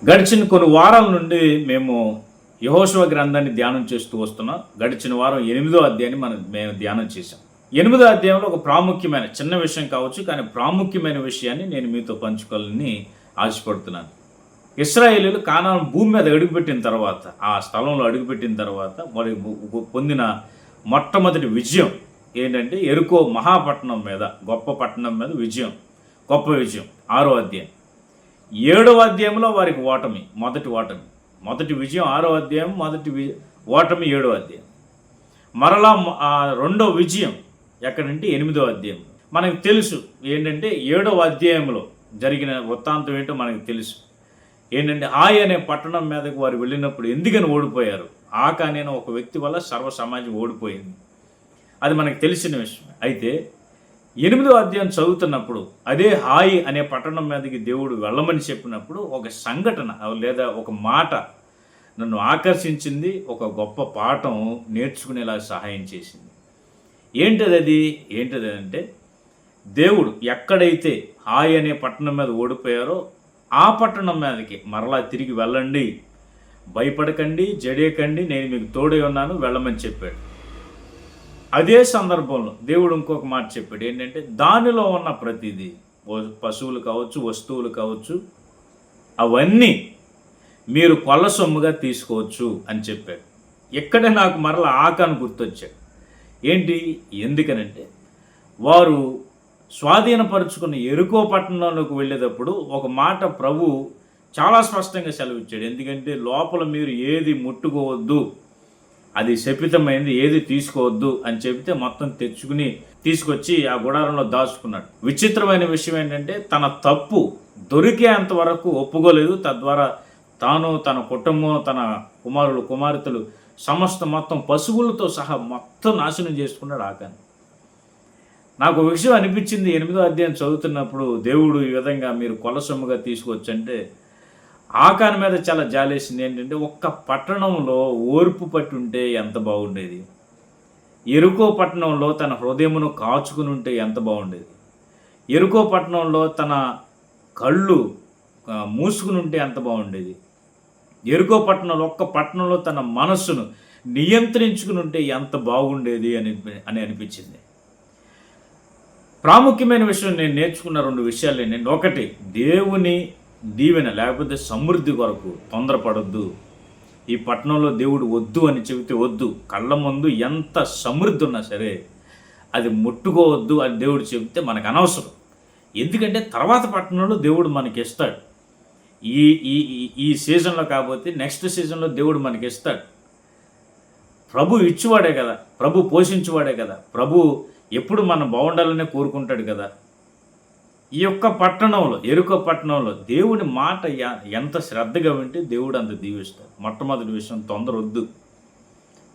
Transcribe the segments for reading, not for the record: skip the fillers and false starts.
గడిచిన కొన్ని వారాల నుండి మేము యెహోషువ గ్రంథాన్ని ధ్యానం చేస్తూ వస్తున్నాం. గడిచిన వారం 8వ అధ్యాయాన్ని మేము ధ్యానం చేశాం. 8వ అధ్యాయంలో ఒక ప్రాముఖ్యమైన చిన్న విషయం కావచ్చు, కానీ ప్రాముఖ్యమైన విషయాన్ని నేను మీతో పంచుకోవాలని ఆశపడుతున్నాను. ఇశ్రాయేలీయులు కానాను భూమి మీద అడుగుపెట్టిన తర్వాత, ఆ స్థలంలో అడుగుపెట్టిన తర్వాత మరి పొందిన మొట్టమొదటి విజయం ఏంటంటే యెరికో మహాపట్టణం మీద, గొప్ప పట్టణం మీద విజయం, గొప్ప విజయం. 6వ అధ్యాయం. 7వ అధ్యాయంలో వారికి ఓటమి, మొదటి విజయం 6వ అధ్యాయం, ఓటమి 7వ అధ్యాయం. మరలా రెండో విజయం ఎక్కడంటే 8వ అధ్యాయం. మనకు తెలుసు ఏంటంటే 7వ అధ్యాయంలో జరిగిన వృత్తాంతం ఏంటో మనకు తెలుసు. ఏంటంటే హాయ్ అనే పట్టణం మీదకు వారు వెళ్ళినప్పుడు ఎందుకని ఓడిపోయారు? ఆక అనే ఒక వ్యక్తి వల్ల సర్వ సమాజం ఓడిపోయింది. అది మనకు తెలిసిన విషయం. అయితే 8వ అధ్యాయం చదువుతున్నప్పుడు అదే హాయి అనే పట్టణం మీదకి దేవుడు వెళ్ళమని చెప్పినప్పుడు ఒక సంఘటన లేదా ఒక మాట నన్ను ఆకర్షించింది, ఒక గొప్ప పాఠం నేర్చుకునేలా సహాయం చేసింది. ఏంటది అంటే దేవుడు ఎక్కడైతే హాయి అనే పట్టణం మీద ఓడిపోయారో ఆ పట్టణం మీదకి మరలా తిరిగి వెళ్ళండి, భయపడకండి, జడియకండి, నేను మీకు తోడై ఉన్నాను, వెళ్ళమని చెప్పాడు. అదే సందర్భంలో దేవుడు ఇంకొక మాట చెప్పాడు. ఏంటంటే దానిలో ఉన్న ప్రతిదీ, పశువులు కావచ్చు, వస్తువులు కావచ్చు, అవన్నీ మీరు కొల్ల సొమ్ముగా తీసుకోవచ్చు అని చెప్పాడు. ఇక్కడే నాకు మరలా ఆకాను గుర్తొచ్చాడు. ఎందుకనంటే వారు స్వాధీనపరుచుకున్న యెరికో పట్టణంలోకి వెళ్ళేటప్పుడు ఒక మాట ప్రభు చాలా స్పష్టంగా సెలవిచ్చాడు. ఎందుకంటే లోపల మీరు ఏది ముట్టుకోవద్దు, అది శపితమైంది, ఏది తీసుకోవద్దు అని చెబితే మొత్తం తీసుకొచ్చి ఆ గుడారంలో దాచుకున్నాడు. విచిత్రమైన విషయం ఏంటంటే తన తప్పు దొరికేంత వరకు ఒప్పుకోలేదు. తద్వారా తాను, తన కుటుంబం, తన కుమారులు కుమార్తెలు మొత్తం పశువులతో సహా మొత్తం నాశనం చేసుకున్నాడు ఆకాను. నాకు ఒక విషయం అనిపించింది 8వ అధ్యాయం చదువుతున్నప్పుడు, దేవుడు ఈ విధంగా మీరు కొల్ల సొమ్ముగా తీసుకోవచ్చు అంటే ఆకాను మీద చాలా జాలేసింది. ఏంటంటే ఒక్క పట్టణంలో ఓర్పు పట్టి ఉంటే ఎంత బాగుండేది, యెరికో పట్టణంలో తన హృదయమును కాచుకుని ఉంటే ఎంత బాగుండేది, యెరికో పట్టణంలో తన కళ్ళు మూసుకుని ఉంటే ఎంత బాగుండేది, యెరికో ఒక్క పట్టణంలో తన మనస్సును నియంత్రించుకుని ఉంటే ఎంత బాగుండేది అని అనిపించింది. ప్రాముఖ్యమైన విషయం నేను నేర్చుకున్న 2 విషయాలు ఏంటంటే, ఒకటి, దేవుని దీవెన లేకపోతే సమృద్ధి కొరకు తొందరపడొద్దు. ఈ పట్టణంలో దేవుడు వద్దు అని చెబితే వద్దు. కళ్ళ ముందు ఎంత సమృద్ధి ఉన్నా సరే అది ముట్టుకోవద్దు అని దేవుడు చెబితే మనకు అనవసరం. ఎందుకంటే తర్వాత పట్టణంలో దేవుడు మనకి ఇస్తాడు. ఈ సీజన్లో కాకపోతే నెక్స్ట్ సీజన్లో దేవుడు మనకి ఇస్తాడు. ప్రభు ఇచ్చేవాడే కదా, ప్రభు పోషించేవాడే కదా, ప్రభు ఎప్పుడు మనం బాగుండాలనే కోరుకుంటాడు కదా. ఈ యొక్క పట్టణంలో, యెరికో పట్టణంలో దేవుని మాట ఎంత శ్రద్ధగా వింటే దేవుడు అంత దీవిస్తాడు. మొట్టమొదటి విషయం,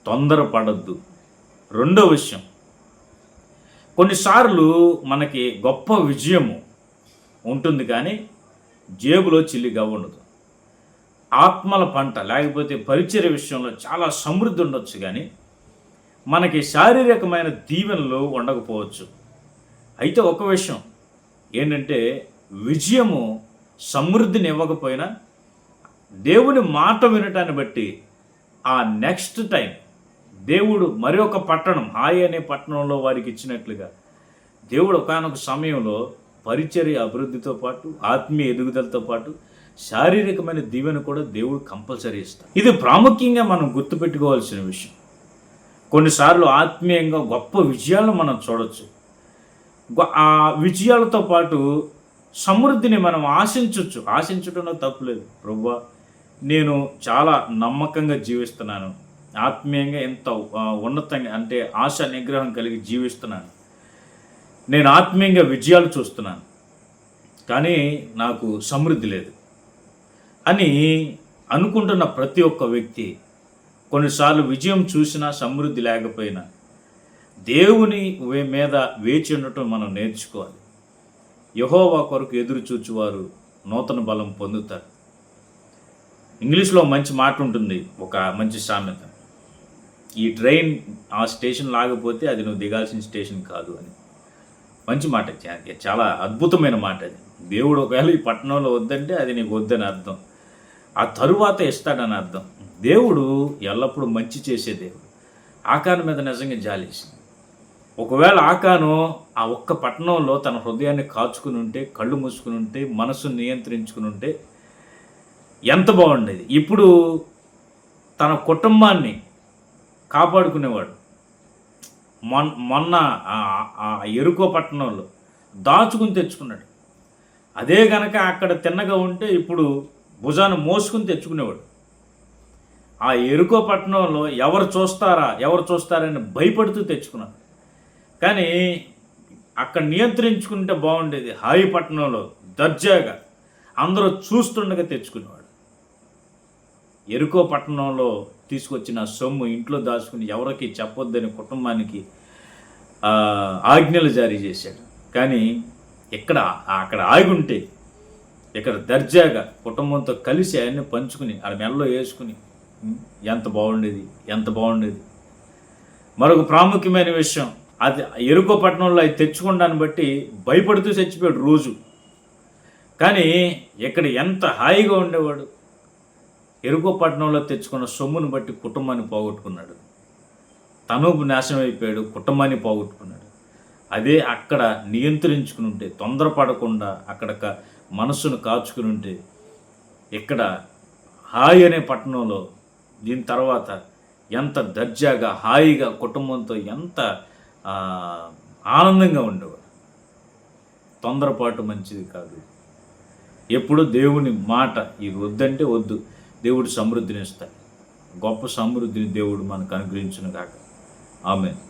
తొందరపడద్దు. రెండో విషయం, కొన్నిసార్లు మనకి గొప్ప విజయము ఉంటుంది కానీ జేబులో చిల్లిగా ఉండదు. ఆత్మల పంట లేకపోతే పరిచర్య విషయంలో చాలా సమృద్ధి ఉండొచ్చు కానీ మనకి శారీరకమైన దీవెనలు ఉండకపోవచ్చు. అయితే ఒక విషయం ఏంటంటే, విజయము సమృద్ధిని ఇవ్వకపోయినా దేవుని మాట వినటాన్ని బట్టి ఆ నెక్స్ట్ టైం దేవుడు మరొక పట్టణం, హాయి అనే పట్టణంలో వారికి ఇచ్చినట్లుగా దేవుడు ఒకానొక సమయంలో పరిచర్య అభివృద్ధితో పాటు, ఆత్మీయ ఎదుగుదలతో పాటు శారీరకమైన దీవెన కూడా దేవుడు కంపల్సరీ ఇస్తాడు. ఇది ప్రాముఖ్యంగా మనం గుర్తుపెట్టుకోవాల్సిన విషయం. కొన్నిసార్లు ఆత్మీయంగా గొప్ప విజయాలను మనం చూడవచ్చు. ఆ విజయాలతో పాటు సమృద్ధిని మనం ఆశించడంలో తప్పులేదు. ప్రభువా, నేను చాలా నమ్మకంగా జీవిస్తున్నాను, ఆత్మీయంగా ఎంత ఉన్నతంగా అంటే ఆశ నిగ్రహం కలిగి జీవిస్తున్నాను, నేను ఆత్మీయంగా విజయాలు చూస్తున్నాను, కానీ నాకు సమృద్ధి లేదు అని అనుకుంటున్న ప్రతి ఒక్క వ్యక్తి కొన్నిసార్లు విజయం చూసినా సమృద్ధి లేకపోయినా దేవుని మీద వేచి ఉండటం మనం నేర్చుకోవాలి. యెహోవా కొరకు ఎదురు చూచువారు నూతన బలం పొందుతారు. ఇంగ్లీష్లో మంచి మాట ఉంటుంది, ఒక మంచి సామెత, ఈ ట్రైన్ ఆ స్టేషన్ లాగపోతే అది నువ్వు దిగాల్సిన స్టేషన్ కాదు అని. మంచి మాట, చాలా అద్భుతమైన మాట అది. దేవుడు ఒకవేళ ఈ పట్టణంలో వద్దంటే అది నీకు వద్దని అర్థం. ఆ తరువాత ఇస్తాడని అర్థం. దేవుడు ఎల్లప్పుడూ మంచి చేసే దేవుడు. ఆకాను మీద నిజంగా జాలేసింది. ఒకవేళ ఆకాను ఆ ఒక్క పట్టణంలో తన హృదయాన్ని కాచుకుని ఉంటే, కళ్ళు మూసుకుని ఉంటే, మనసును నియంత్రించుకుని ఉంటే ఎంత బాగుండేది. ఇప్పుడు తన కుటుంబాన్ని కాపాడుకునేవాడు. మొన్న ఆ ఎరుకో పట్టణంలో దాచుకుని తెచ్చుకున్నాడు. అదే గనక అక్కడ తిన్నగా ఉంటే ఇప్పుడు భుజాన్ని మోసుకుని తెచ్చుకునేవాడు. ఆ ఎరుకో పట్టణంలో ఎవరు చూస్తారని భయపడుతూ తెచ్చుకున్నాడు. కానీ అక్కడ నియంత్రించుకుంటే బాగుండేది. హాయి పట్టణంలో దర్జాగా అందరూ చూస్తుండగా తెచ్చుకునేవాడు. ఎరుకో పట్టణంలో తీసుకొచ్చిన సొమ్ము ఇంట్లో దాచుకుని ఎవరికి చెప్పొద్దని కుటుంబానికి ఆజ్ఞలు జారీ చేశాడు. కానీ అక్కడ ఆగుంటే ఇక్కడ దర్జాగా కుటుంబంతో కలిసి ఆయన్ని పంచుకుని ఆడ మెల్లో వేసుకుని ఎంత బాగుండేది. మరొక ప్రాముఖ్యమైన విషయం, అది ఎరుకో పట్టణంలో అది తెచ్చుకోవడాన్ని బట్టి భయపడుతూ చచ్చిపోయాడు రోజు. కానీ ఇక్కడ ఎంత హాయిగా ఉండేవాడు. ఎరుకో పట్టణంలో తెచ్చుకున్న సొమ్మును బట్టి కుటుంబాన్ని పోగొట్టుకున్నాడు. తను నాశనం అయిపోయాడు, కుటుంబాన్ని పోగొట్టుకున్నాడు. అదే అక్కడ నియంత్రించుకుని ఉంటే, తొందరపడకుండా అక్కడ మనస్సును కాచుకుని ఉంటే, ఇక్కడ హాయి అనే పట్టణంలో దీని తర్వాత ఎంత దర్జాగా హాయిగా కుటుంబంతో ఎంత ఆనందంగా ఉండేవాడు. తొందరపాటు మంచిది కాదు. ఎప్పుడు దేవుని మాట ఇది వద్దంటే వద్దు. దేవుడు సమృద్ధిని ఇస్తాడు. గొప్ప సమృద్ధిని దేవుడు మనకు అనుగ్రహించును గాక. ఆమేన్.